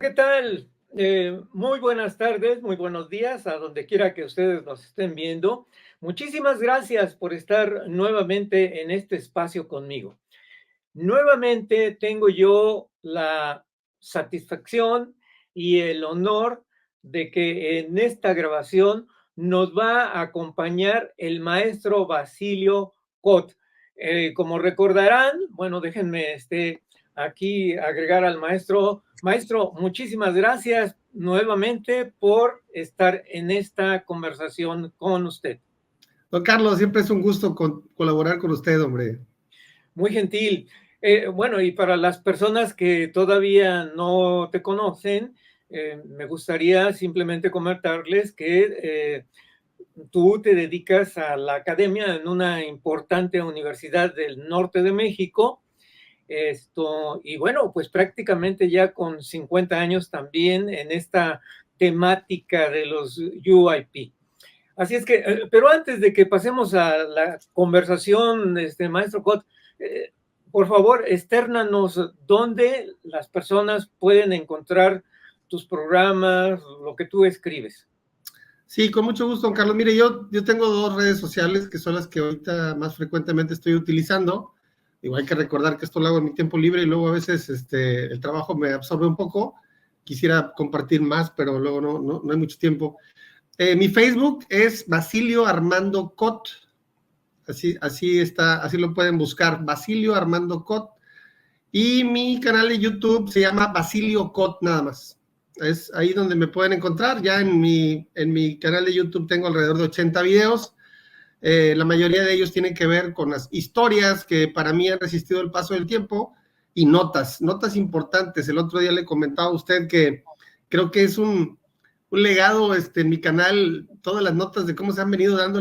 ¿Qué tal? Muy buenas tardes, muy buenos días a donde quiera que ustedes nos estén viendo. Muchísimas gracias por estar nuevamente en este espacio conmigo. Nuevamente tengo yo la satisfacción y el honor de que en esta grabación nos va a acompañar el maestro Basilio Cot. Como recordarán, bueno, déjenme aquí agregar al maestro. Maestro, muchísimas gracias nuevamente por estar en esta conversación con usted. Don Carlos, siempre es un gusto colaborar con usted, hombre. Muy gentil. Bueno, y para las personas que todavía no te conocen, me gustaría simplemente comentarles que tú te dedicas a la academia en una importante universidad del norte de México. Y bueno, pues prácticamente ya con 50 años también en esta temática de los UIP. Así es que, pero antes de que pasemos a la conversación, maestro Cot, eh, por favor, extérnanos dónde las personas pueden encontrar tus programas, lo que tú escribes. Sí, con mucho gusto, don Carlos. Mire, yo tengo dos redes sociales que son las que ahorita más frecuentemente estoy utilizando. Igual hay que recordar que esto lo hago en mi tiempo libre y luego a veces el trabajo me absorbe un poco. Quisiera compartir más, pero luego no hay mucho tiempo. Mi Facebook es Basilio Armando Cot. Así está, así lo pueden buscar, Basilio Armando Cot. Y mi canal de YouTube se llama Basilio Cot nada más. Es ahí donde me pueden encontrar. Ya en mi canal de YouTube tengo alrededor de 80 videos. La mayoría de ellos tienen que ver con las historias que para mí han resistido el paso del tiempo y notas importantes. El otro día le comentaba a usted que creo que es un legado en mi canal, todas las notas de cómo se han venido dando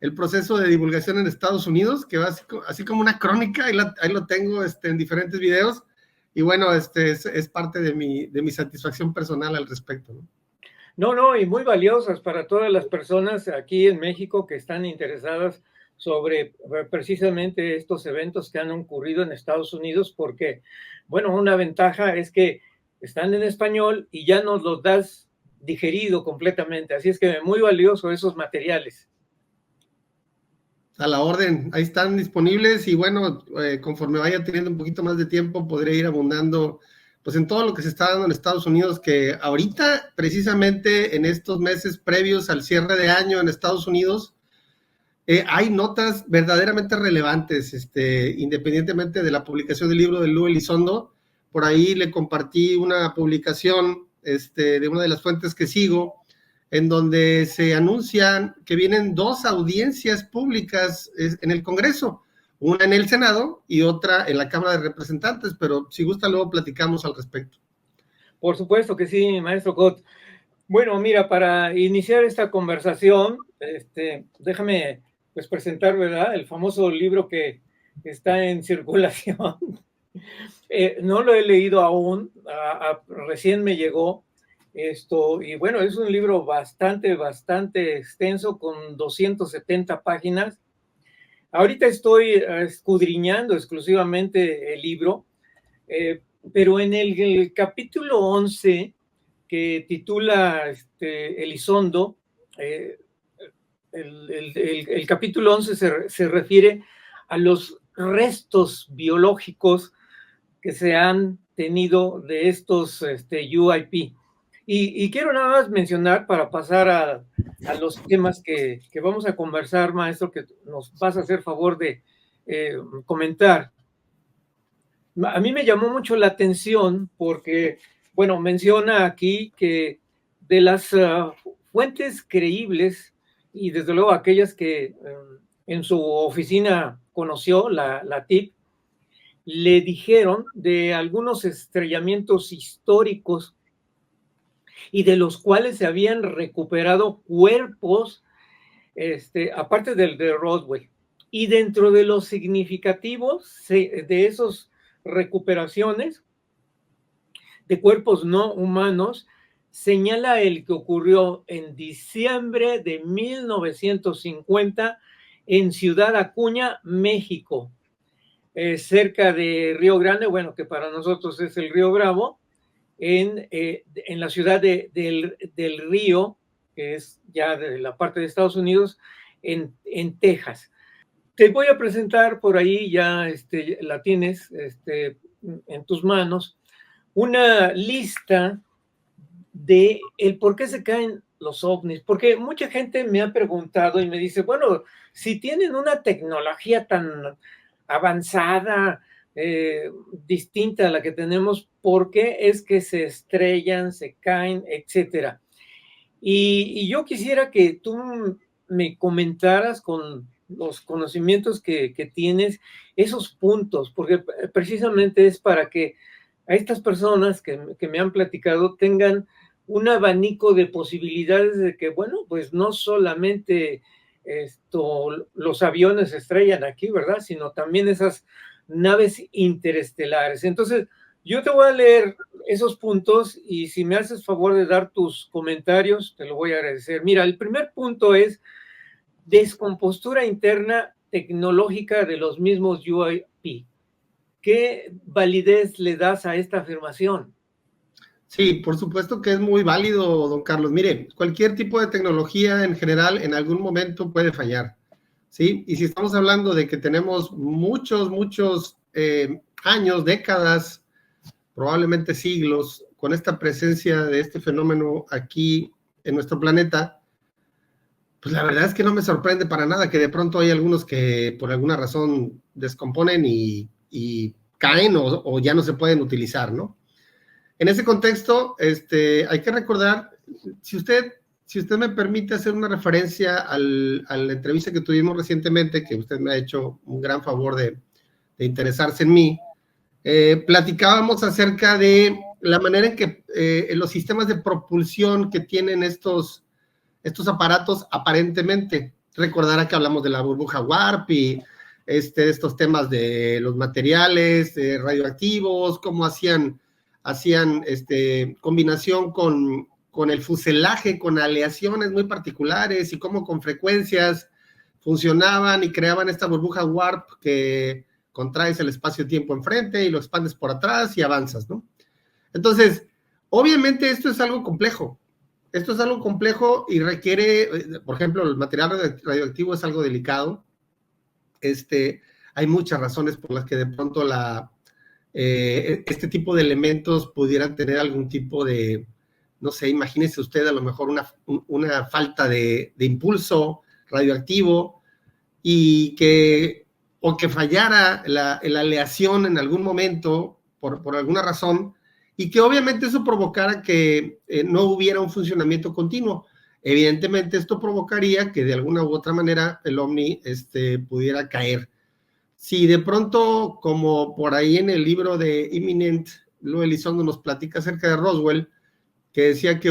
el proceso de divulgación en Estados Unidos, que va así como una crónica, ahí lo tengo en diferentes videos, y bueno, es parte de mi satisfacción personal al respecto, ¿no? No, y muy valiosas para todas las personas aquí en México que están interesadas sobre precisamente estos eventos que han ocurrido en Estados Unidos, porque, bueno, una ventaja es que están en español y ya nos los das digerido completamente. Así es que muy valioso esos materiales. A la orden, ahí están disponibles y bueno, conforme vaya teniendo un poquito más de tiempo, podré ir abundando pues en todo lo que se está dando en Estados Unidos, que ahorita, precisamente en estos meses previos al cierre de año en Estados Unidos, hay notas verdaderamente relevantes, independientemente de la publicación del libro de Lou Elizondo. Por ahí le compartí una publicación de una de las fuentes que sigo, en donde se anuncian que vienen dos audiencias públicas en el Congreso, una en el Senado y otra en la Cámara de Representantes, pero si gusta luego platicamos al respecto. Por supuesto que sí, maestro Cot. Bueno, mira, para iniciar esta conversación, déjame pues presentar, ¿verdad? El famoso libro que está en circulación. No lo he leído aún, recién me llegó y bueno, es un libro bastante extenso con 270 páginas. Ahorita estoy escudriñando exclusivamente el libro, pero en el capítulo 11 que titula Elizondo, eh, el capítulo 11 se refiere a los restos biológicos que se han tenido de estos UIP. Y quiero nada más mencionar para pasar a los temas que vamos a conversar, maestro, que nos vas a hacer favor de comentar. A mí me llamó mucho la atención porque, bueno, menciona aquí que de las fuentes creíbles y desde luego aquellas que en su oficina conoció, la TIP, le dijeron de algunos estrellamientos históricos y de los cuales se habían recuperado cuerpos, aparte del de Roswell. Y dentro de los significativos de esas recuperaciones de cuerpos no humanos, señala el que ocurrió en diciembre de 1950 en Ciudad Acuña, México, cerca de Río Grande, bueno, que para nosotros es el Río Bravo, en la ciudad del Río, que es ya de la parte de Estados Unidos, en Texas. Te voy a presentar por ahí, ya la tienes en tus manos, una lista de el por qué se caen los ovnis, porque mucha gente me ha preguntado y me dice, bueno, si tienen una tecnología tan avanzada, distinta a la que tenemos, ¿por qué es que se estrellan, se caen, etcétera? Y yo quisiera que tú me comentaras con los conocimientos que tienes esos puntos, porque precisamente es para que a estas personas que me han platicado tengan un abanico de posibilidades de que, bueno, pues no solamente los aviones se estrellan aquí, ¿verdad? Sino también esas naves interestelares. Entonces, yo te voy a leer esos puntos y si me haces favor de dar tus comentarios, te lo voy a agradecer. Mira, el primer punto es descompostura interna tecnológica de los mismos UAP. ¿Qué validez le das a esta afirmación? Sí, por supuesto que es muy válido, don Carlos. Mire, cualquier tipo de tecnología en general en algún momento puede fallar, ¿sí? Y si estamos hablando de que tenemos muchos años, décadas, probablemente siglos, con esta presencia de este fenómeno aquí en nuestro planeta, pues la verdad es que no me sorprende para nada que de pronto hay algunos que por alguna razón descomponen y caen o ya no se pueden utilizar, ¿no? En ese contexto, hay que recordar, si usted me permite hacer una referencia a la entrevista que tuvimos recientemente, que usted me ha hecho un gran favor de interesarse en mí, platicábamos acerca de la manera en que los sistemas de propulsión que tienen estos aparatos aparentemente, recordará que hablamos de la burbuja Warp y estos temas de los materiales radioactivos, cómo hacían combinación con el fuselaje, con aleaciones muy particulares y cómo con frecuencias funcionaban y creaban esta burbuja Warp que contraes el espacio-tiempo enfrente y lo expandes por atrás y avanzas, ¿no? Entonces, obviamente esto es algo complejo. Esto es algo complejo y requiere, por ejemplo, el material radioactivo es algo delicado. Hay muchas razones por las que de pronto este tipo de elementos pudieran tener algún tipo de, no sé, imagínese usted a lo mejor una falta de impulso radioactivo o que fallara la aleación en algún momento por alguna razón y que obviamente eso provocara que no hubiera un funcionamiento continuo. Evidentemente esto provocaría que de alguna u otra manera el ovni pudiera caer. Si de pronto, como por ahí en el libro de Imminent, Lou Elizondo nos platica acerca de Roswell, que decía que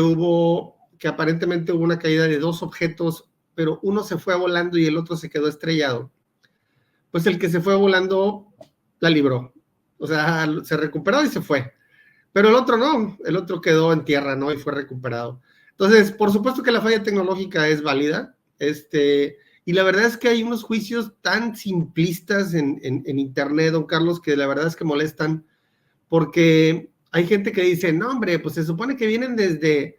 aparentemente hubo una caída de dos objetos, pero uno se fue volando y el otro se quedó estrellado. Pues el que se fue volando la libró. O sea, se recuperó y se fue. Pero el otro no, el otro quedó en tierra, ¿no? Y fue recuperado. Entonces, por supuesto que la falla tecnológica es válida, y la verdad es que hay unos juicios tan simplistas en internet, don Carlos, que la verdad es que molestan, porque hay gente que dice, no, hombre, pues se supone que vienen desde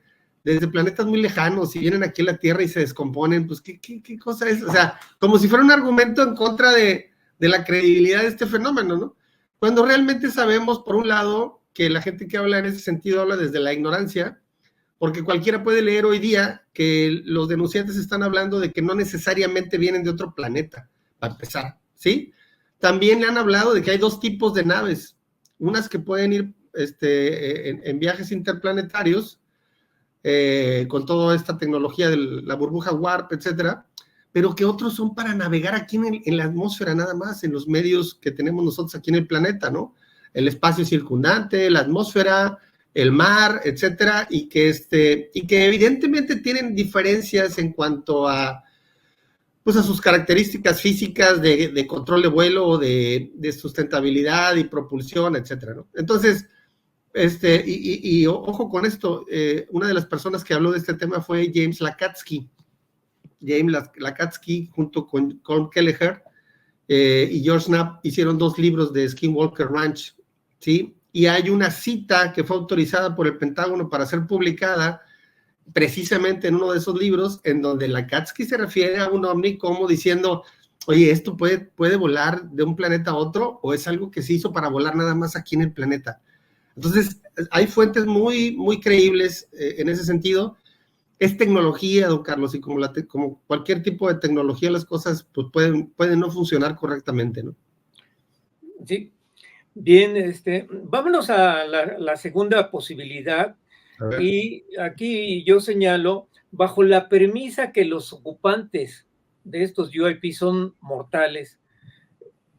planetas muy lejanos y vienen aquí a la Tierra y se descomponen, pues ¿qué cosa es? O sea, como si fuera un argumento en contra de la credibilidad de este fenómeno, ¿no? Cuando realmente sabemos, por un lado, que la gente que habla en ese sentido habla desde la ignorancia, porque cualquiera puede leer hoy día que los denunciantes están hablando de que no necesariamente vienen de otro planeta, para empezar, ¿sí? También le han hablado de que hay dos tipos de naves, unas que pueden ir en viajes interplanetarios, con toda esta tecnología de la burbuja Warp, etcétera, pero que otros son para navegar aquí en la atmósfera nada más, en los medios que tenemos nosotros aquí en el planeta, ¿no? El espacio circundante, la atmósfera, el mar, etcétera, y que evidentemente tienen diferencias en cuanto a, pues a sus características físicas de control de vuelo, de sustentabilidad y propulsión, etcétera, ¿no? Entonces, ojo con esto, una de las personas que habló de este tema fue James Lacatski. James Lacatski, junto con Colm Kelleher y George Knapp, hicieron 2 libros de Skinwalker Ranch, ¿sí? y hay una cita que fue autorizada por el Pentágono para ser publicada precisamente en uno de esos libros, en donde Lakatsky se refiere a un ovni como diciendo, oye, ¿esto puede volar de un planeta a otro o es algo que se hizo para volar nada más aquí en el planeta? Entonces, hay fuentes muy, muy creíbles en ese sentido. Es tecnología, don Carlos, y como cualquier tipo de tecnología, las cosas pues, pueden no funcionar correctamente, ¿no? Sí. Bien, vámonos a la segunda posibilidad. Y aquí yo señalo, bajo la premisa que los ocupantes de estos UAP son mortales,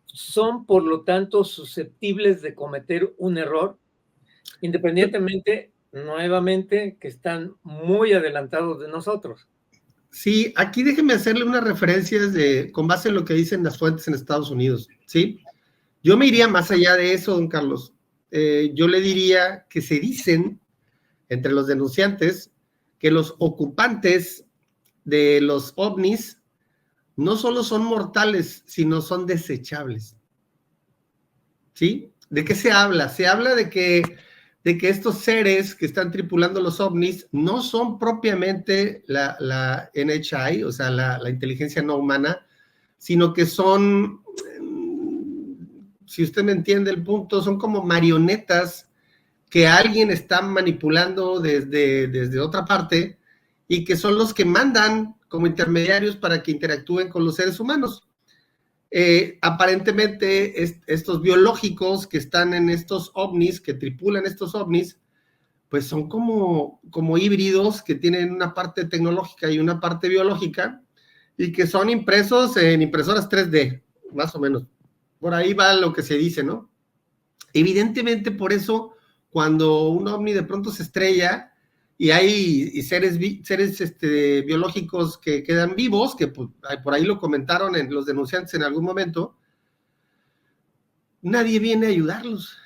son por lo tanto susceptibles de cometer un error, independientemente, nuevamente, que están muy adelantados de nosotros. Sí, aquí déjeme hacerle unas referencias con base en lo que dicen las fuentes en Estados Unidos, ¿sí? Yo me iría más allá de eso, don Carlos. Yo le diría que se dicen entre los denunciantes que los ocupantes de los ovnis no solo son mortales, sino son desechables. ¿Sí? ¿De qué se habla? Se habla de que estos seres que están tripulando los ovnis no son propiamente la NHI, o sea, la inteligencia no humana, sino que son, si usted me entiende el punto, son como marionetas que alguien está manipulando desde otra parte y que son los que mandan como intermediarios para que interactúen con los seres humanos. Aparentemente estos biológicos que están en estos ovnis, que tripulan estos ovnis, pues son como híbridos que tienen una parte tecnológica y una parte biológica y que son impresos en impresoras 3D, más o menos. Por ahí va lo que se dice, ¿no? Evidentemente, por eso, cuando un ovni de pronto se estrella y hay seres biológicos que quedan vivos, que por ahí lo comentaron los denunciantes en algún momento, nadie viene a ayudarlos,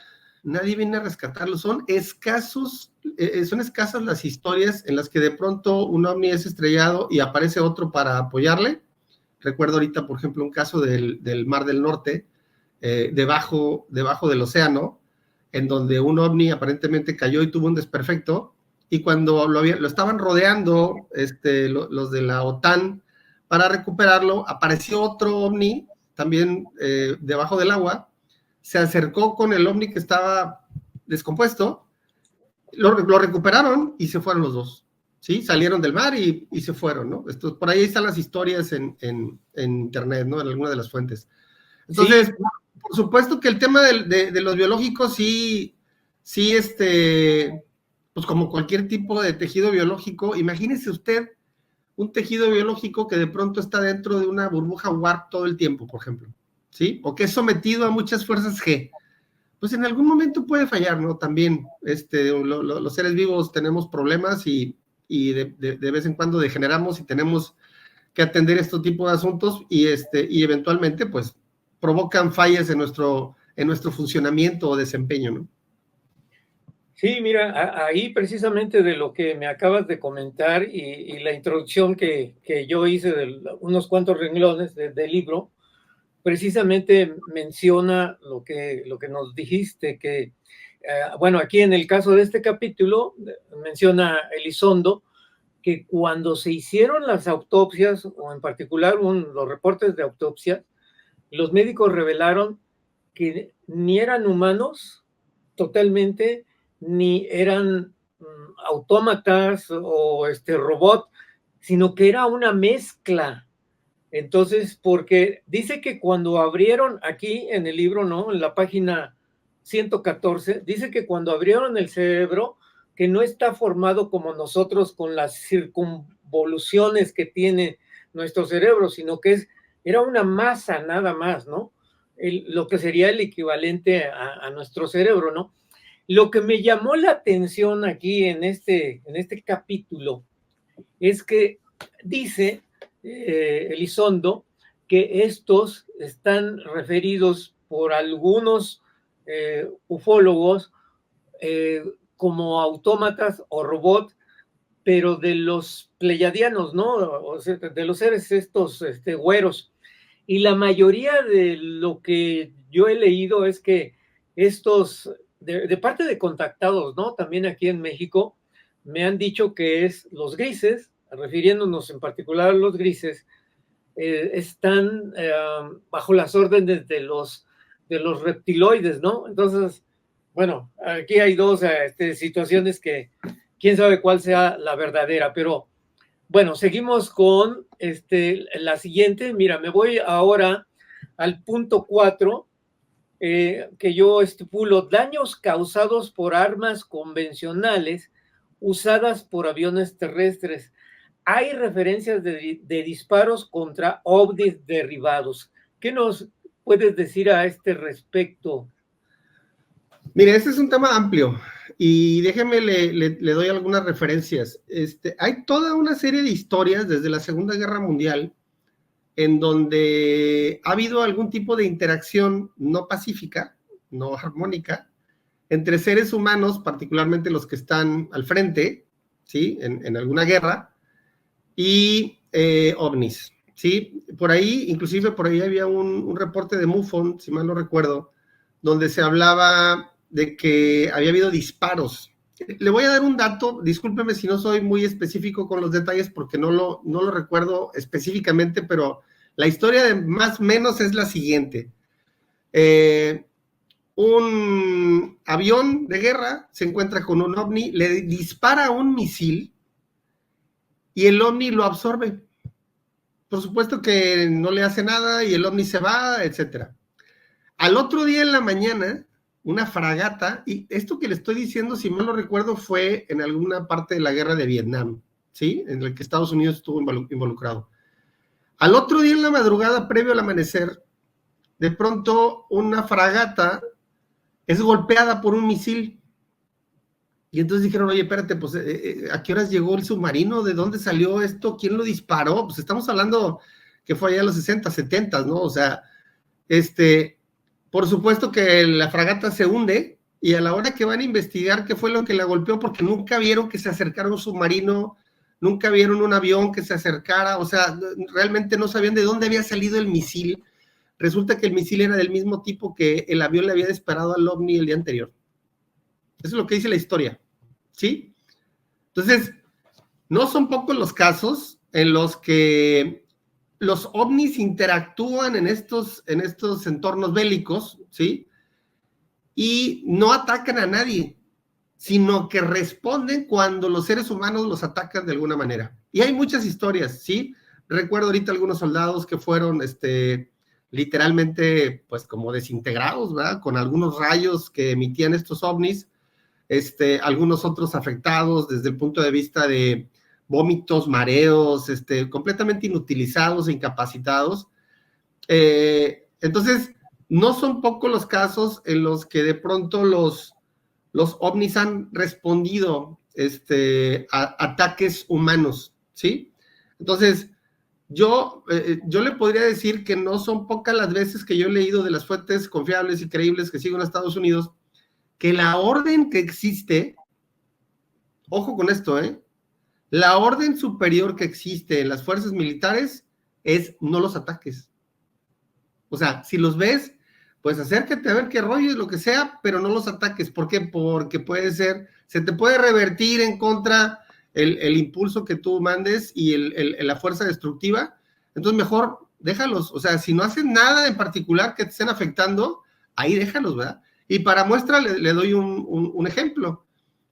nadie viene a rescatarlos. Son escasas las historias en las que de pronto un ovni es estrellado y aparece otro para apoyarle. Recuerdo ahorita, por ejemplo, un caso del Mar del Norte, debajo del océano, en donde un ovni aparentemente cayó y tuvo un desperfecto, y cuando lo estaban rodeando los de la OTAN para recuperarlo, apareció otro ovni también debajo del agua, se acercó con el ovni que estaba descompuesto, lo recuperaron y se fueron los dos, ¿sí? Salieron del mar y se fueron, ¿no? Por ahí están las historias en internet, ¿no? En alguna de las fuentes. Entonces, sí, por supuesto que el tema de los biológicos sí, pues como cualquier tipo de tejido biológico, imagínese usted un tejido biológico que de pronto está dentro de una burbuja warp todo el tiempo, por ejemplo, ¿sí? O que es sometido a muchas fuerzas G. Pues en algún momento puede fallar, ¿no? También los seres vivos tenemos problemas y de vez en cuando degeneramos y tenemos que atender este tipo de asuntos y eventualmente, pues, provocan fallas en nuestro funcionamiento o desempeño, ¿no? Sí, mira, ahí precisamente de lo que me acabas de comentar y la introducción que yo hice de unos cuantos renglones del libro, precisamente menciona lo que nos dijiste, que, bueno, aquí en el caso de este capítulo, menciona Elizondo, que cuando se hicieron las autopsias, o en particular los reportes de autopsia, los médicos revelaron que ni eran humanos totalmente, ni eran autómatas o robot, sino que era una mezcla. Entonces, porque dice que cuando abrieron aquí en el libro, ¿no? En la página 114, dice que cuando abrieron el cerebro, que no está formado como nosotros con las circunvoluciones que tiene nuestro cerebro, sino que era una masa nada más, ¿no? Lo que sería el equivalente a nuestro cerebro, ¿no? Lo que me llamó la atención aquí en este capítulo es que dice Elizondo que estos están referidos por algunos ufólogos como autómatas o robots, pero de los pleyadianos, ¿no? O sea, de los seres estos güeros. Y la mayoría de lo que yo he leído es que estos de parte de contactados, ¿no? También aquí en México me han dicho que es los grises, refiriéndonos en particular a los grises, están bajo las órdenes de los reptiloides, ¿no? Entonces, bueno, aquí hay dos situaciones que quién sabe cuál sea la verdadera, pero bueno, seguimos con la siguiente. Mira, me voy ahora al punto 4, que yo estipulo: daños causados por armas convencionales usadas por aviones terrestres. Hay referencias de disparos contra ovnis derribados. ¿Qué nos puedes decir a este respecto? Mire, este es un tema amplio y déjeme, le doy algunas referencias. Hay toda una serie de historias desde la Segunda Guerra Mundial en donde ha habido algún tipo de interacción no pacífica, no armónica, entre seres humanos, particularmente los que están al frente, ¿sí? En alguna guerra, y ovnis, ¿sí? Por ahí, inclusive por ahí había un reporte de MUFON, si mal no recuerdo, donde se hablaba de que había habido disparos. Le voy a dar un dato, discúlpeme si no soy muy específico con los detalles porque no lo recuerdo específicamente, pero la historia de más o menos es la siguiente. Un avión de guerra se encuentra con un ovni, le dispara un misil y el ovni lo absorbe. Por supuesto que no le hace nada y el ovni se va, etcétera. Al otro día en la mañana, una fragata, y esto que le estoy diciendo, si mal no recuerdo, fue en alguna parte de la guerra de Vietnam, ¿sí? En la que Estados Unidos estuvo involucrado. Al otro día en la madrugada, previo al amanecer, de pronto una fragata es golpeada por un misil. Y entonces dijeron, oye, espérate, pues, ¿a qué horas llegó el submarino? ¿De dónde salió esto? ¿Quién lo disparó? Pues estamos hablando que fue allá en los 60, 70, ¿no? O sea, por supuesto que la fragata se hunde y a la hora que van a investigar qué fue lo que la golpeó, porque nunca vieron que se acercara un submarino, nunca vieron un avión que se acercara, o sea, realmente no sabían de dónde había salido el misil. Resulta que el misil era del mismo tipo que el avión le había disparado al ovni el día anterior. Eso es lo que dice la historia, ¿sí? Entonces, no son pocos los casos en los que los ovnis interactúan en estos entornos bélicos, ¿sí? Y no atacan a nadie, sino que responden cuando los seres humanos los atacan de alguna manera. Y hay muchas historias, ¿sí? Recuerdo ahorita algunos soldados que fueron, literalmente, pues como desintegrados, ¿verdad? Con algunos rayos que emitían estos ovnis, algunos otros afectados desde el punto de vista de vómitos, mareos, completamente inutilizados e incapacitados. Entonces, no son pocos los casos en los que de pronto los ovnis han respondido a ataques humanos, ¿sí? Entonces, yo le podría decir que no son pocas las veces que yo he leído de las fuentes confiables y creíbles que siguen a Estados Unidos, que la orden que existe, ojo con esto, la orden superior que existe en las fuerzas militares es no los ataques. O sea, si los ves, pues acércate a ver qué rollo es lo que sea, pero no los ataques. ¿Por qué? Porque puede ser, se te puede revertir en contra el impulso que tú mandes y la fuerza destructiva. Entonces mejor déjalos. O sea, si no hacen nada en particular que te estén afectando, ahí déjalos, ¿verdad? Y para muestra le doy un ejemplo.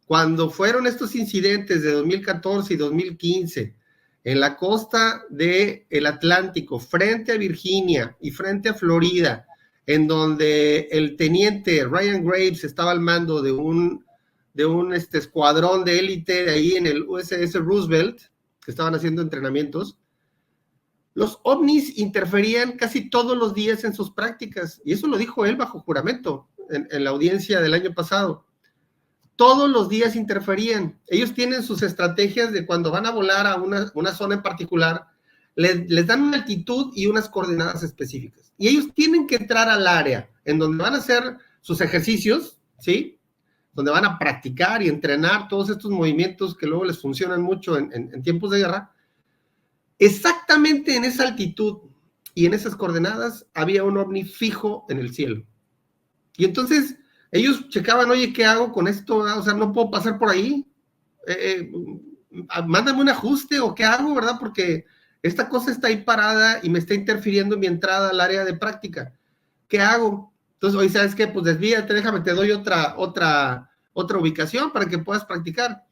Cuando fueron estos incidentes de 2014 y 2015 en la costa del Atlántico, frente a Virginia y frente a Florida, en donde el teniente Ryan Graves estaba al mando de un escuadrón de élite de ahí en el USS Roosevelt, que estaban haciendo entrenamientos, los ovnis interferían casi todos los días en sus prácticas, y eso lo dijo él bajo juramento en la audiencia del año pasado. Todos los días interferían. Ellos tienen sus estrategias de cuando van a volar a una zona en particular, les dan una altitud y unas coordenadas específicas. Y ellos tienen que entrar al área en donde van a hacer sus ejercicios, ¿sí? Donde van a practicar y entrenar todos estos movimientos que luego les funcionan mucho en tiempos de guerra. Exactamente en esa altitud y en esas coordenadas había un ovni fijo en el cielo. Y entonces ellos checaban, oye, ¿qué hago con esto? O sea, no puedo pasar por ahí. Mándame un ajuste o qué hago, ¿verdad? Porque esta cosa está ahí parada y me está interfiriendo en mi entrada al área de práctica. ¿Qué hago? Entonces, oye, ¿sabes qué? Pues desvíate, déjame, te doy otra ubicación para que puedas practicar.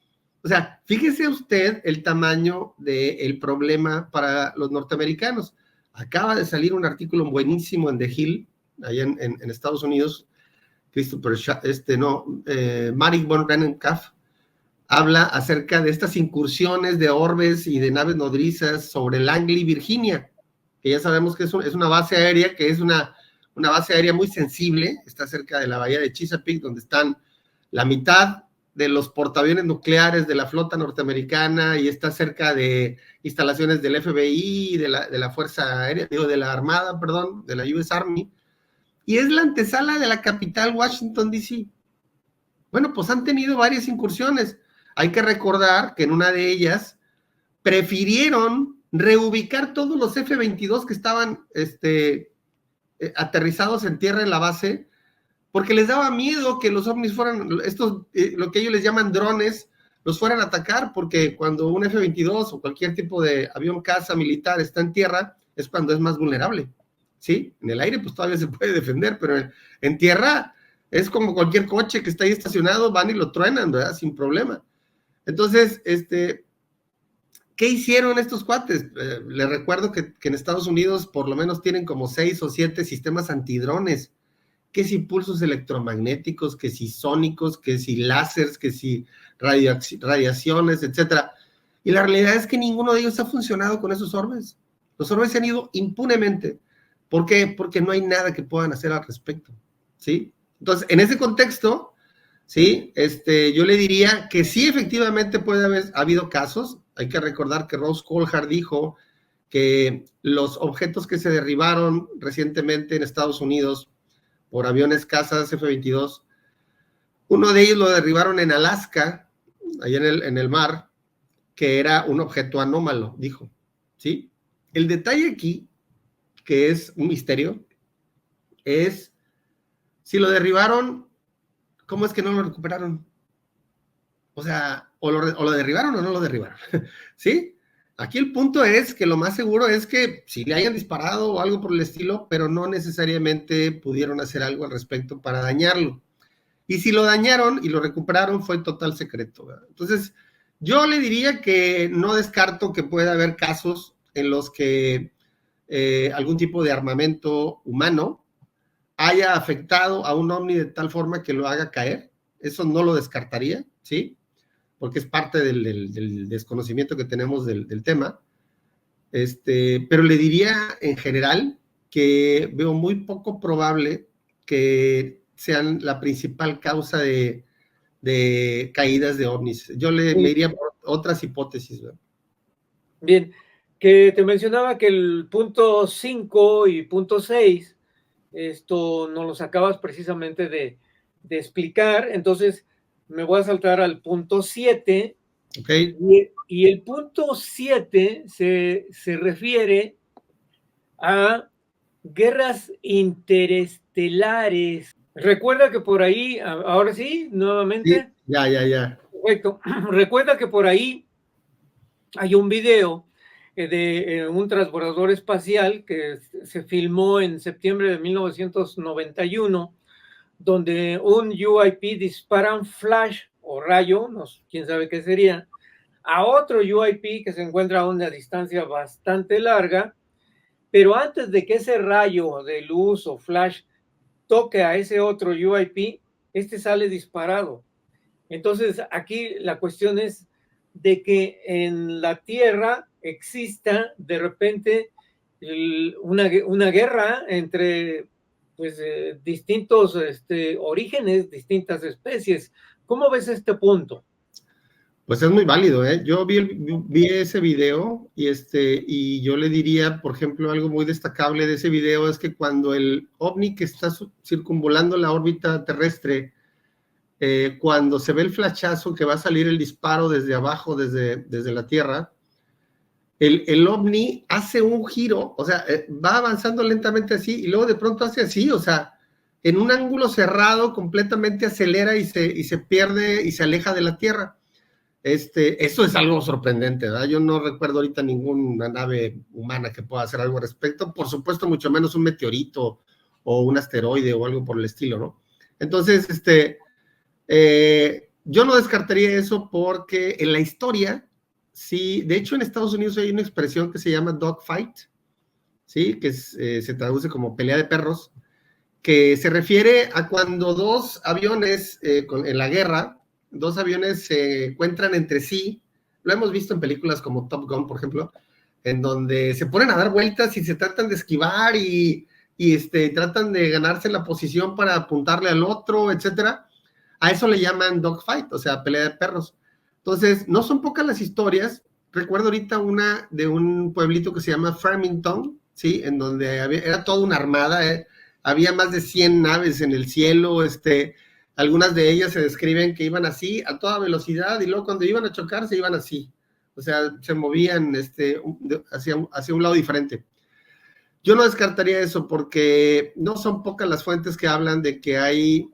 O sea, fíjese usted el tamaño del problema para los norteamericanos. Acaba de salir un artículo buenísimo en The Hill, allá en Estados Unidos, Christopher, Marik von Rennenkampf, habla acerca de estas incursiones de orbes y de naves nodrizas sobre Langley, Virginia, que ya sabemos que es una base aérea, que es una base aérea muy sensible, está cerca de la bahía de Chesapeake, donde están la mitad de los portaaviones nucleares de la flota norteamericana y está cerca de instalaciones del FBI, de la Fuerza Aérea, de la Armada, perdón, de la US Army, y es la antesala de la capital Washington, D.C. Bueno, pues han tenido varias incursiones. Hay que recordar que en una de ellas prefirieron reubicar todos los F-22 que estaban aterrizados en tierra en la base, porque les daba miedo que los ovnis fueran, lo que ellos les llaman drones, los fueran a atacar, porque cuando un F-22 o cualquier tipo de avión caza militar está en tierra, es cuando es más vulnerable, ¿sí? En el aire pues todavía se puede defender, pero en tierra es como cualquier coche que está ahí estacionado, van y lo truenan, ¿verdad? Sin problema. Entonces, ¿qué hicieron estos cuates? Les recuerdo que en Estados Unidos por lo menos tienen como 6 o 7 sistemas antidrones, que si pulsos electromagnéticos, que si sónicos, que si láseres, que si radiaciones, etcétera. Y la realidad es que ninguno de ellos ha funcionado con esos orbes. Los orbes se han ido impunemente. ¿Por qué? Porque no hay nada que puedan hacer al respecto, ¿sí? Entonces, en ese contexto, ¿sí? Yo le diría que sí, efectivamente puede haber habido casos. Hay que recordar que Rose Coulthard dijo que los objetos que se derribaron recientemente en Estados Unidos por aviones cazas F-22, uno de ellos lo derribaron en Alaska, allá en el mar, que era un objeto anómalo, dijo, ¿sí? El detalle aquí, que es un misterio, es si lo derribaron, ¿cómo es que no lo recuperaron? O sea, o lo derribaron o no lo derribaron, ¿sí? Aquí el punto es que lo más seguro es que si le hayan disparado o algo por el estilo, pero no necesariamente pudieron hacer algo al respecto para dañarlo. Y si lo dañaron y lo recuperaron, fue total secreto, ¿verdad? Entonces, yo le diría que no descarto que pueda haber casos en los que algún tipo de armamento humano haya afectado a un ovni de tal forma que lo haga caer. Eso no lo descartaría, ¿sí? Porque es parte del desconocimiento que tenemos del tema. Pero le diría en general que veo muy poco probable que sean la principal causa de caídas de ovnis. Yo me iría por otras hipótesis, ¿verdad? Bien, que te mencionaba que el punto 5 y punto 6, esto nos lo acabas precisamente de explicar, entonces me voy a saltar al punto 7. Okay. Y el punto 7 se refiere a guerras interestelares. Recuerda que por ahí, ahora sí, nuevamente. Sí, ya. Perfecto. Recuerda que por ahí hay un video de un transbordador espacial que se filmó en septiembre de 1991, donde un UIP dispara un flash o rayo, no, quién sabe qué sería, a otro UIP que se encuentra a una distancia bastante larga, pero antes de que ese rayo de luz o flash toque a ese otro UIP, este sale disparado. Entonces, aquí la cuestión es de que en la Tierra exista de repente una guerra entre pues, distintos orígenes, distintas especies. ¿Cómo ves este punto? Pues es muy válido, ¿eh? Yo vi ese video y yo le diría, por ejemplo, algo muy destacable de ese video es que cuando el ovni que está circunvolando la órbita terrestre, cuando se ve el flashazo que va a salir el disparo desde abajo, desde la Tierra, el ovni hace un giro, o sea, va avanzando lentamente así y luego de pronto hace así, o sea, en un ángulo cerrado completamente acelera y se pierde y se aleja de la Tierra. Eso es algo sorprendente, ¿verdad? Yo no recuerdo ahorita ninguna nave humana que pueda hacer algo al respecto, por supuesto, mucho menos un meteorito o un asteroide o algo por el estilo, ¿no? Entonces, yo no descartaría eso porque en la historia, sí, de hecho en Estados Unidos hay una expresión que se llama dogfight, ¿sí? Que se traduce como pelea de perros, que se refiere a cuando dos aviones en la guerra, dos aviones se encuentran entre sí. Lo hemos visto en películas como Top Gun, por ejemplo, en donde se ponen a dar vueltas y se tratan de esquivar y tratan de ganarse la posición para apuntarle al otro, etcétera. A eso le llaman dogfight, o sea, pelea de perros. Entonces, no son pocas las historias. Recuerdo ahorita una de un pueblito que se llama Farmington, ¿sí? En donde era toda una armada, había más de 100 naves en el cielo, algunas de ellas se describen que iban así, a toda velocidad, y luego cuando iban a chocar, se iban así. O sea, se movían hacia un lado diferente. Yo no descartaría eso porque no son pocas las fuentes que hablan de que hay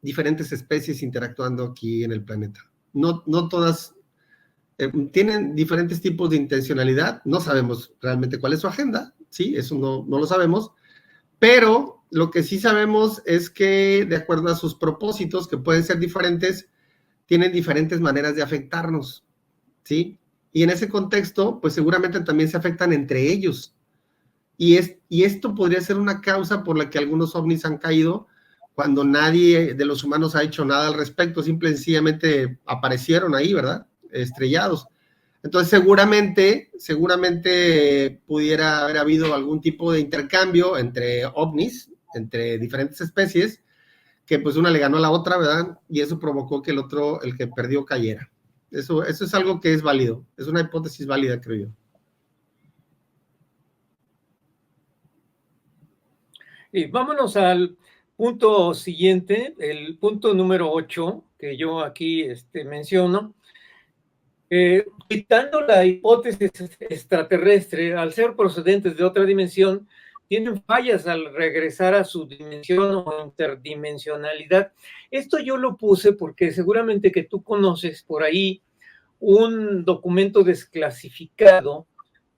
diferentes especies interactuando aquí en el planeta. No todas tienen diferentes tipos de intencionalidad, no sabemos realmente cuál es su agenda, ¿sí? Eso no lo sabemos, pero lo que sí sabemos es que de acuerdo a sus propósitos, que pueden ser diferentes, tienen diferentes maneras de afectarnos, ¿sí? Y en ese contexto, pues seguramente también se afectan entre ellos. Y esto podría ser una causa por la que algunos ovnis han caído cuando nadie de los humanos ha hecho nada al respecto, simple y sencillamente aparecieron ahí, ¿verdad? Estrellados. Entonces seguramente pudiera haber habido algún tipo de intercambio entre ovnis, entre diferentes especies, que pues una le ganó a la otra, ¿verdad? Y eso provocó que el que perdió, cayera. Eso es algo que es válido, es una hipótesis válida, creo yo. Y vámonos al punto siguiente, el punto número 8, que yo aquí menciono. Quitando la hipótesis extraterrestre, al ser procedentes de otra dimensión, tienen fallas al regresar a su dimensión o interdimensionalidad. Esto yo lo puse porque seguramente que tú conoces por ahí un documento desclasificado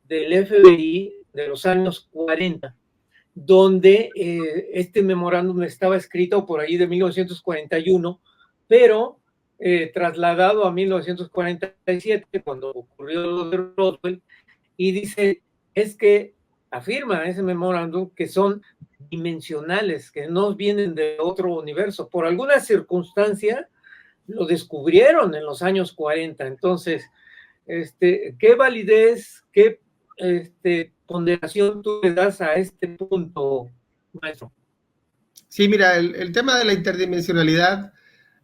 del FBI de los años 40, donde este memorándum estaba escrito por ahí de 1941, pero trasladado a 1947, cuando ocurrió lo de Roswell, y dice, es que afirma ese memorándum que son dimensionales, que no vienen de otro universo. Por alguna circunstancia lo descubrieron en los años 40. Entonces, ¿qué validez, qué ponderación tú le das a este punto, maestro? Sí, mira, el tema de la interdimensionalidad,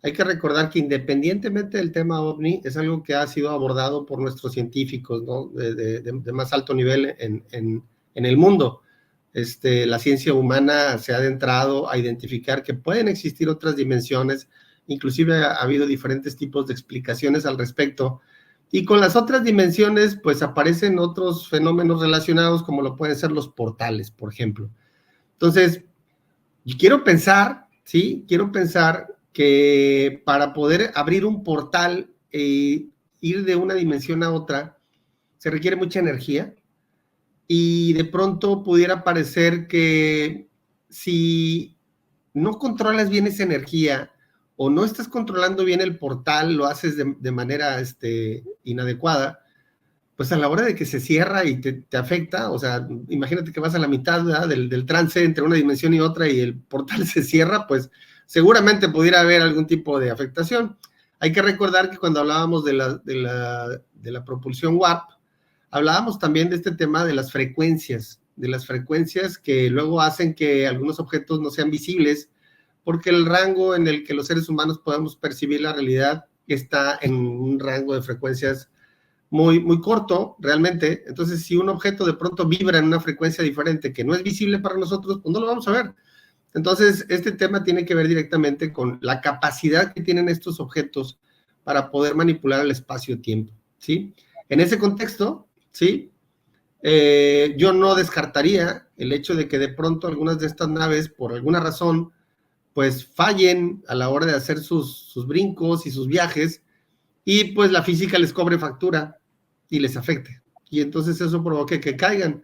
hay que recordar que independientemente del tema OVNI, es algo que ha sido abordado por nuestros científicos, ¿no? de más alto nivel en el mundo. La ciencia humana se ha adentrado a identificar que pueden existir otras dimensiones, inclusive ha habido diferentes tipos de explicaciones al respecto, y con las otras dimensiones, pues aparecen otros fenómenos relacionados, como lo pueden ser los portales, por ejemplo. Entonces, quiero pensar, ¿sí? Quiero pensar que para poder abrir un portal e ir de una dimensión a otra, se requiere mucha energía, y de pronto pudiera parecer que si no controlas bien esa energía o no estás controlando bien el portal, lo haces de manera inadecuada, pues a la hora de que se cierra y te afecta, o sea, imagínate que vas a la mitad del trance entre una dimensión y otra y el portal se cierra, pues seguramente pudiera haber algún tipo de afectación. Hay que recordar que cuando hablábamos de la propulsión warp, hablábamos también de este tema de las frecuencias que luego hacen que algunos objetos no sean visibles, porque el rango en el que los seres humanos podemos percibir la realidad está en un rango de frecuencias muy, muy corto, realmente. Entonces, si un objeto de pronto vibra en una frecuencia diferente que no es visible para nosotros, pues no lo vamos a ver. Entonces, este tema tiene que ver directamente con la capacidad que tienen estos objetos para poder manipular el espacio-tiempo, ¿sí? En ese contexto, ¿sí? Yo no descartaría el hecho de que de pronto algunas de estas naves, por alguna razón, pues fallen a la hora de hacer sus brincos y sus viajes, y pues la física les cobre factura y les afecte. Y entonces eso provoque que caigan.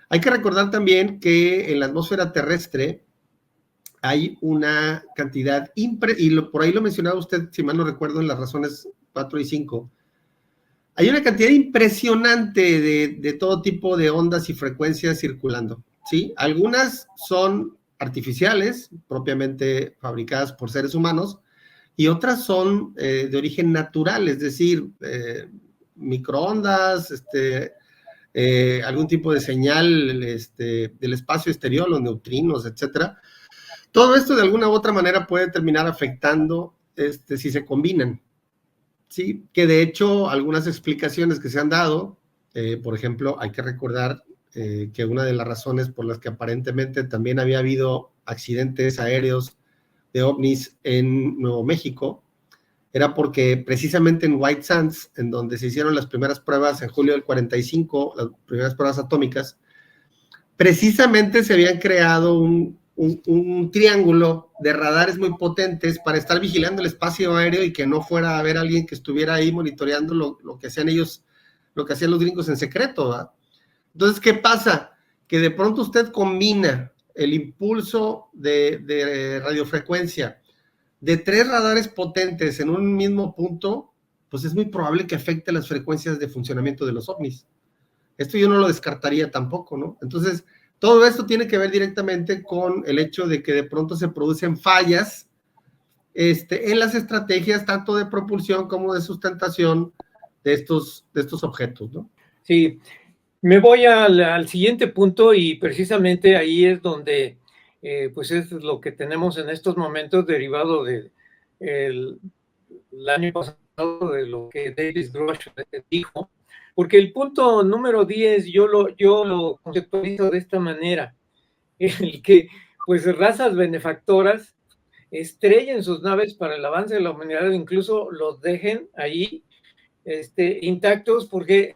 Hay que recordar también que en la atmósfera terrestre hay una cantidad, por ahí lo mencionaba usted, si mal no recuerdo, en las razones 4 y 5, hay una cantidad impresionante de todo tipo de ondas y frecuencias circulando, ¿sí? Algunas son artificiales, propiamente fabricadas por seres humanos, y otras son de origen natural, es decir, microondas, algún tipo de señal del espacio exterior, los neutrinos, etcétera. Todo esto de alguna u otra manera puede terminar afectando si se combinan, ¿sí? Que de hecho algunas explicaciones que se han dado, por ejemplo, hay que recordar que una de las razones por las que aparentemente también había habido accidentes aéreos de ovnis en Nuevo México, era porque precisamente en White Sands, en donde se hicieron las primeras pruebas en julio del 45, las primeras pruebas atómicas, precisamente se habían creado un triángulo de radares muy potentes para estar vigilando el espacio aéreo y que no fuera a haber alguien que estuviera ahí monitoreando lo que hacían ellos, lo que hacían los gringos en secreto, ¿verdad? Entonces, ¿qué pasa? Que de pronto usted combina el impulso de radiofrecuencia de 3 radares potentes en un mismo punto, pues es muy probable que afecte las frecuencias de funcionamiento de los ovnis. Esto yo no lo descartaría tampoco, ¿no? Entonces, todo esto tiene que ver directamente con el hecho de que de pronto se producen fallas en las estrategias tanto de propulsión como de sustentación de estos objetos, ¿no? Sí, me voy al siguiente punto y precisamente ahí es donde pues es lo que tenemos en estos momentos derivado del año pasado de lo que David Grush dijo, porque el punto número 10 yo lo conceptualizo de esta manera, el que pues razas benefactoras estrellen sus naves para el avance de la humanidad, incluso los dejen ahí intactos, porque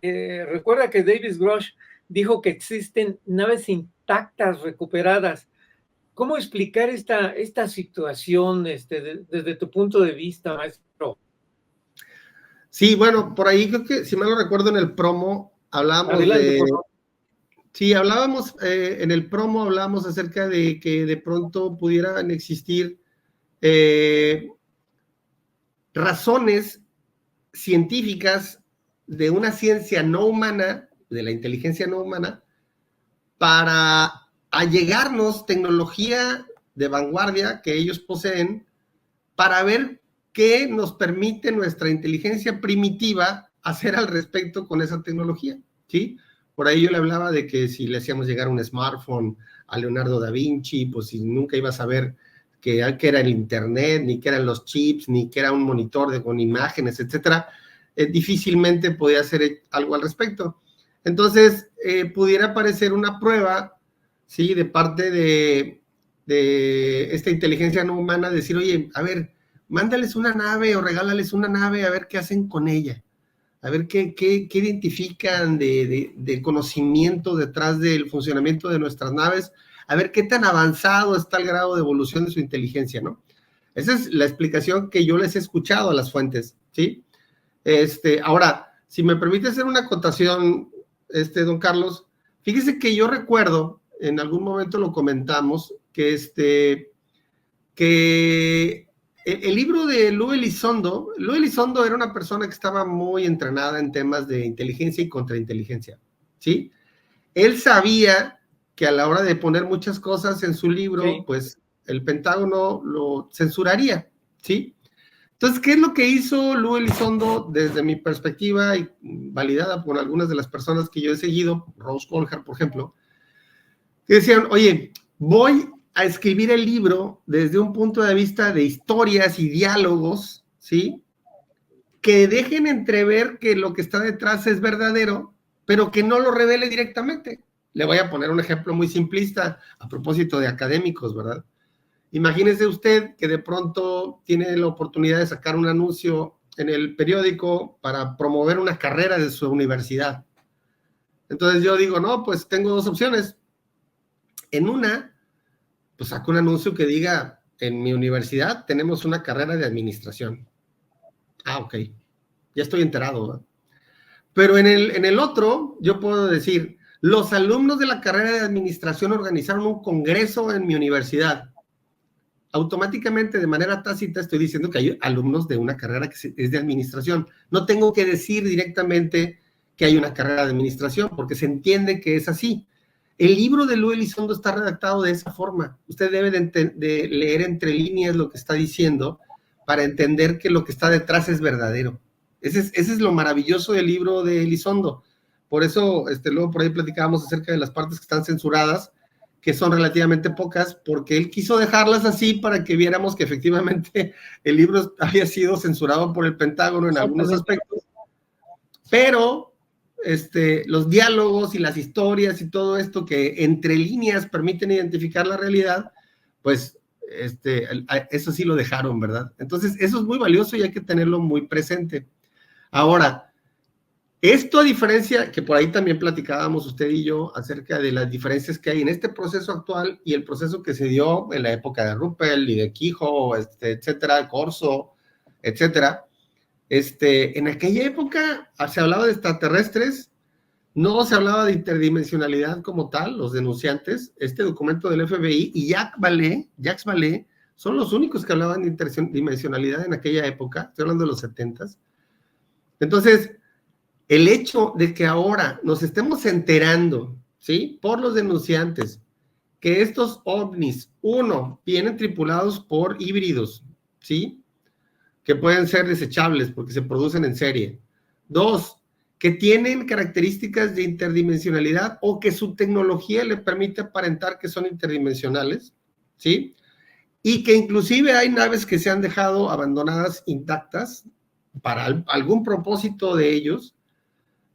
recuerda que David Grush dijo que existen naves intactas recuperadas. ¿Cómo explicar esta situación desde tu punto de vista, maestro? Sí, bueno, por ahí creo que, si mal no recuerdo, en el promo hablábamos Adelante, por favor. Sí, en el promo hablábamos acerca de que de pronto pudieran existir razones científicas de una ciencia no humana, de la inteligencia no humana, para allegarnos tecnología de vanguardia que ellos poseen para ver qué nos permite nuestra inteligencia primitiva hacer al respecto con esa tecnología, ¿sí? Por ahí yo le hablaba de que si le hacíamos llegar un smartphone a Leonardo da Vinci, pues si nunca iba a saber que era el internet, ni que eran los chips, ni que era un monitor con imágenes, etcétera, difícilmente podía hacer algo al respecto. Entonces, pudiera parecer una prueba, ¿sí? De parte de esta inteligencia no humana, decir, oye, a ver, mándales una nave o regálales una nave a ver qué hacen con ella, a ver qué identifican de conocimiento detrás del funcionamiento de nuestras naves, a ver qué tan avanzado está el grado de evolución de su inteligencia, ¿no? Esa es la explicación que yo les he escuchado a las fuentes, ¿sí? Ahora, si me permite hacer una acotación, don Carlos, fíjese que yo recuerdo, en algún momento lo comentamos, que el libro de Lou Elizondo era una persona que estaba muy entrenada en temas de inteligencia y contrainteligencia, ¿sí? Él sabía que a la hora de poner muchas cosas en su libro, sí, pues el Pentágono lo censuraría, ¿sí? Entonces, ¿qué es lo que hizo Lou Elizondo desde mi perspectiva y validada por algunas de las personas que yo he seguido, Rose Colhart, por ejemplo, que decían, oye, voy a escribir el libro desde un punto de vista de historias y diálogos, ¿sí? Que dejen entrever que lo que está detrás es verdadero, pero que no lo revele directamente. Le voy a poner un ejemplo muy simplista a propósito de académicos, ¿verdad? Imagínese usted que de pronto tiene la oportunidad de sacar un anuncio en el periódico para promover una carrera de su universidad. Entonces yo digo, no, pues tengo 2 opciones. En una, pues saco un anuncio que diga, en mi universidad tenemos una carrera de administración. Ah, ok, ya estoy enterado, ¿verdad? Pero en el otro, yo puedo decir, los alumnos de la carrera de administración organizaron un congreso en mi universidad. Automáticamente, de manera tácita, estoy diciendo que hay alumnos de una carrera que es de administración. No tengo que decir directamente que hay una carrera de administración, porque se entiende que es así. El libro de Luis Elizondo está redactado de esa forma. Usted debe de leer entre líneas lo que está diciendo para entender que lo que está detrás es verdadero. Ese es lo maravilloso del libro de Elizondo. Por eso, luego por ahí platicábamos acerca de las partes que están censuradas, que son relativamente pocas, porque él quiso dejarlas así para que viéramos que efectivamente el libro había sido censurado por el Pentágono en algunos aspectos, pero los diálogos y las historias y todo esto que entre líneas permiten identificar la realidad, pues eso sí lo dejaron, ¿verdad? Entonces, eso es muy valioso y hay que tenerlo muy presente. Ahora, esto a diferencia, que por ahí también platicábamos usted y yo acerca de las diferencias que hay en este proceso actual y el proceso que se dio en la época de Ruppel y de Quijo, etcétera, Corso, etcétera. En aquella época se hablaba de extraterrestres, no se hablaba de interdimensionalidad como tal, los denunciantes. Este documento del FBI y Jacques Vallée son los únicos que hablaban de interdimensionalidad en aquella época, estoy hablando de los 70s. Entonces, el hecho de que ahora nos estemos enterando, ¿sí?, por los denunciantes, que estos ovnis, uno, vienen tripulados por híbridos, ¿sí?, que pueden ser desechables porque se producen en serie. Dos, que tienen características de interdimensionalidad o que su tecnología le permite aparentar que son interdimensionales, ¿sí? Y que inclusive hay naves que se han dejado abandonadas intactas para algún propósito de ellos.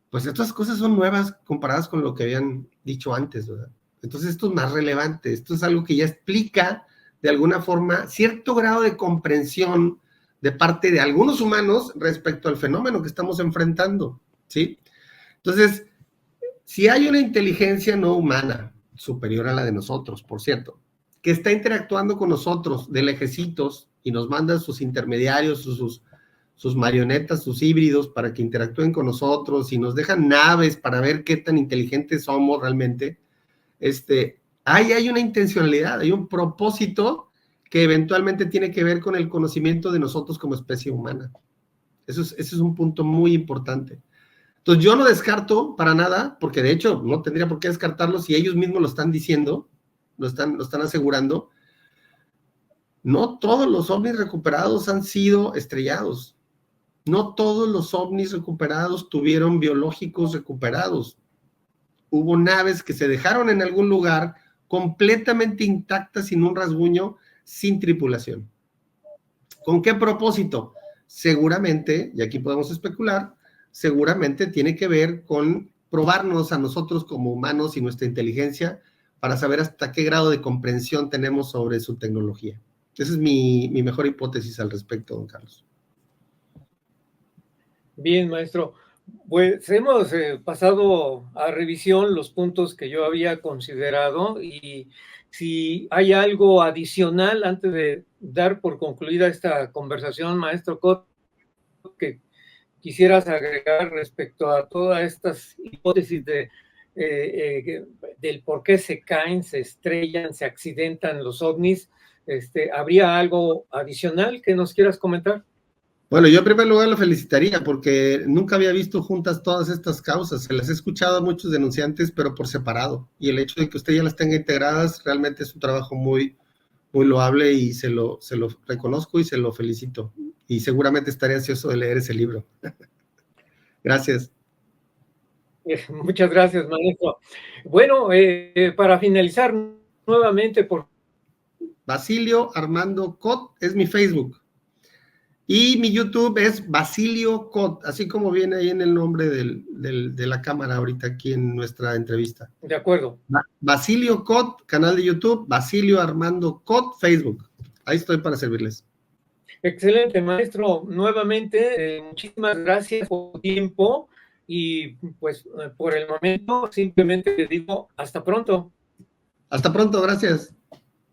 Pues estas cosas son nuevas comparadas con lo que habían dicho antes, ¿verdad? Entonces esto es más relevante, esto es algo que ya explica de alguna forma cierto grado de comprensión de parte de algunos humanos respecto al fenómeno que estamos enfrentando, ¿sí? Entonces, si hay una inteligencia no humana, superior a la de nosotros, por cierto, que está interactuando con nosotros de lejecitos y nos manda sus intermediarios, sus marionetas, sus híbridos para que interactúen con nosotros y nos dejan naves para ver qué tan inteligentes somos realmente, hay una intencionalidad, hay un propósito que eventualmente tiene que ver con el conocimiento de nosotros como especie humana. Eso es un punto muy importante. Entonces yo no descarto para nada, porque de hecho no tendría por qué descartarlo si ellos mismos lo están diciendo, lo están asegurando. No todos los ovnis recuperados han sido estrellados. No todos los ovnis recuperados tuvieron biológicos recuperados. Hubo naves que se dejaron en algún lugar completamente intactas, sin un rasguño, sin tripulación. ¿Con qué propósito? Seguramente, y aquí podemos especular, seguramente tiene que ver con probarnos a nosotros como humanos y nuestra inteligencia para saber hasta qué grado de comprensión tenemos sobre su tecnología. Esa es mi mejor hipótesis al respecto, don Carlos. Bien, maestro. Pues hemos pasado a revisión los puntos que yo había considerado y si hay algo adicional antes de dar por concluida esta conversación, maestro Cot, que quisieras agregar respecto a todas estas hipótesis del por qué se caen, se estrellan, se accidentan los ovnis, ¿habría algo adicional que nos quieras comentar? Bueno, yo en primer lugar lo felicitaría porque nunca había visto juntas todas estas causas. Se las he escuchado a muchos denunciantes, pero por separado. Y el hecho de que usted ya las tenga integradas realmente es un trabajo muy, muy loable y se lo reconozco y se lo felicito. Y seguramente estaré ansioso de leer ese libro. Gracias. Muchas gracias, maestro. Bueno, para finalizar nuevamente, por Basilio Armando Cot es mi Facebook. Y mi YouTube es Basilio Cot, así como viene ahí en el nombre de la cámara ahorita aquí en nuestra entrevista. De acuerdo. Basilio Cot, canal de YouTube, Basilio Armando Cot, Facebook. Ahí estoy para servirles. Excelente, maestro. Nuevamente, muchísimas gracias por tu tiempo y pues por el momento simplemente les digo hasta pronto. Hasta pronto, gracias.